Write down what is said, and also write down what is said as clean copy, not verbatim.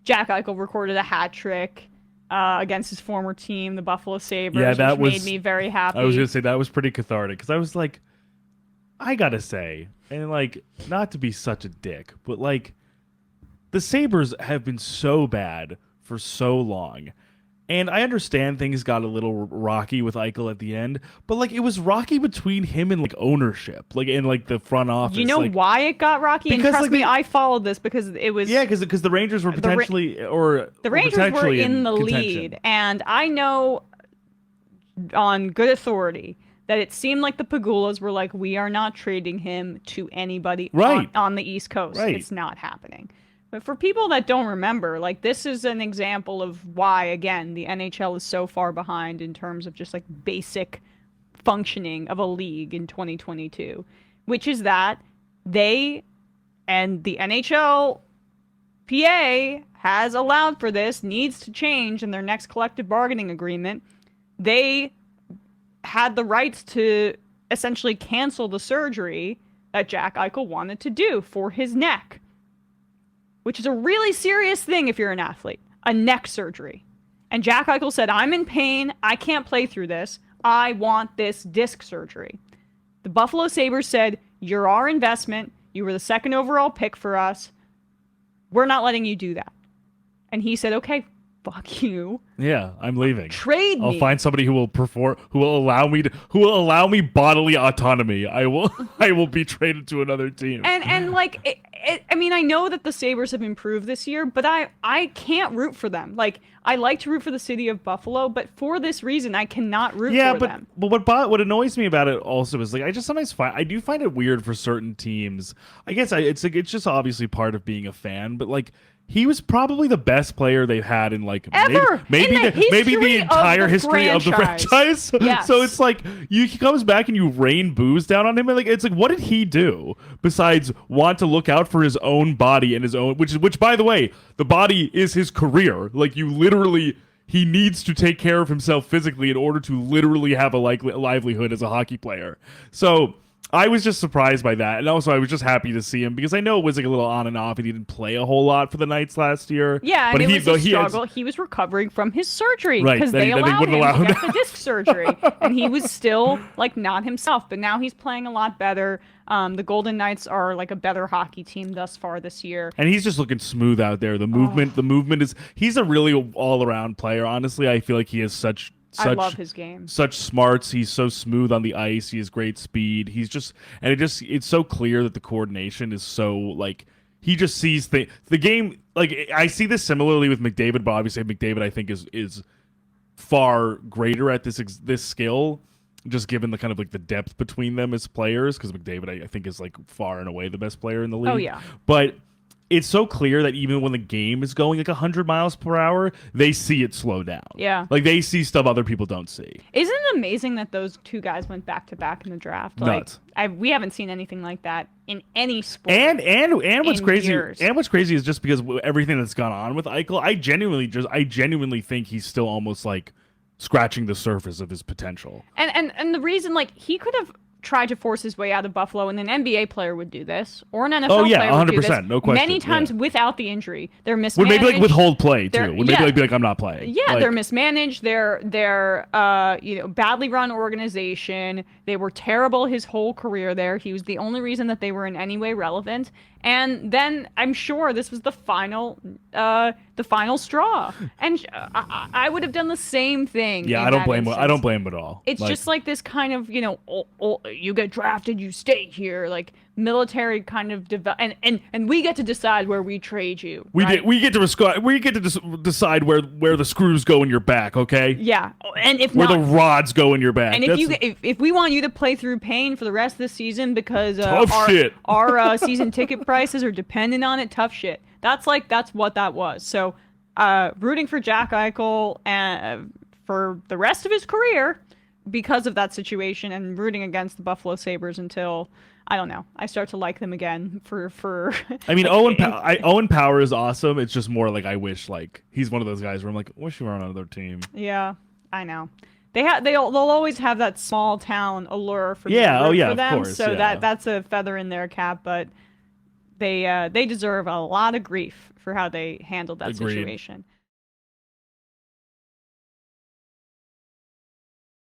Jack Eichel recorded a hat trick against his former team, the Buffalo Sabres, which made me very happy. I was gonna say that was pretty cathartic because I was like, I gotta say, and like, not to be such a dick, but like, the Sabres have been so bad for so long. And I understand things got a little rocky with Eichel at the end, but like it was rocky between him and like ownership, like in like the front office. You know like, why it got rocky? And because trust like me, I followed this because it was because the Rangers were potentially the Rangers were in the lead, and I know on good authority that it seemed like the Pagulas were like, we are not trading him to anybody on the East Coast. Right. It's not happening. But for people that don't remember, like this is an example of why, again, the NHL is so far behind in terms of just like basic functioning of a league in 2022, which is that they and the NHL PA has allowed for this, needs to change in their next collective bargaining agreement. They had the rights to essentially cancel the surgery that Jack Eichel wanted to do for his neck, which is a really serious thing if you're an athlete, a neck surgery. And Jack Eichel said, I'm in pain. I can't play through this. I want this disc surgery. The Buffalo Sabres said, you're our investment. You were the second overall pick for us. We're not letting you do that. And he said, okay, fuck you. Yeah, I'm leaving. Trade me. I'll find somebody who will who will allow me bodily autonomy. I will be traded to another team. And like, I mean, I know that the Sabres have improved this year, but I can't root for them. Like, I like to root for the city of Buffalo, but for this reason, I cannot root for them. But what annoys me about it also is like I just sometimes find it weird for certain teams. I guess it's just obviously part of being a fan, but like. He was probably the best player they've had in like ever maybe the entire history of the franchise. Yes. So it's like he comes back and you rain booze down on him, and like it's like what did he do besides want to look out for his own body and his own which by the way, the body is his career. Like you literally he needs to take care of himself physically in order to literally have a livelihood as a hockey player. So I was just surprised by that, and also I was just happy to see him because I know it was like a little on and off, and he didn't play a whole lot for the Knights last year. Yeah, but and it was a struggle. He was recovering from his surgery because they allowed him to get the disc surgery, and he was still like not himself. But now he's playing a lot better. The Golden Knights are like a better hockey team thus far this year, and he's just looking smooth out there. The movement is. He's a really all around player. Honestly, I feel like he has I love his game. Such smarts. He's so smooth on the ice. He has great speed. It's so clear that the coordination is so like he just sees the game. Like I see this similarly with McDavid, but obviously McDavid I think is far greater at this skill, just given the kind of like the depth between them as players. Because McDavid I think is like far and away the best player in the league. Oh yeah, but. It's so clear that even when the game is going like 100 miles per hour, they see it slow down. Yeah. Like they see stuff other people don't see. Isn't it amazing that those two guys went back to back in the draft? Nuts. Like we haven't seen anything like that in any sport. And what's crazy years. And what's crazy is just because everything that's gone on with Eichel, I genuinely think he's still almost like scratching the surface of his potential. And the reason like he could have tried to force his way out of Buffalo, and an NBA player would do this, or an NFL player 100%, would do this. no question. Many times without the injury. They're mismanaged. Would maybe like withhold play too. Would maybe like be like I'm not playing. Yeah, like, they're mismanaged. They're badly run organization. They were terrible his whole career there. He was the only reason that they were in any way relevant. And then I'm sure this was the final straw. And I would have done the same thing. Yeah, I don't blame him at all. It's just like this kind of, you get drafted, you stay here, like military kind of and we get to decide where we trade you. We get to decide where the screws go in your back, okay? Yeah. And if where the rods go in your back. And if we want you to play through pain for the rest of the season because our season ticket prices are dependent on it, tough shit. That's what that was. So, rooting for Jack Eichel for the rest of his career because of that situation, and rooting against the Buffalo Sabres until I don't know, I start to like them again for I mean, Owen Power is awesome. It's just more like I wish like he's one of those guys where I'm like, I wish you were on another team. Yeah, I know. They'll always have that small town allure for them. Of course, so that's a feather in their cap, but They deserve a lot of grief for how they handled that Agreed. situation.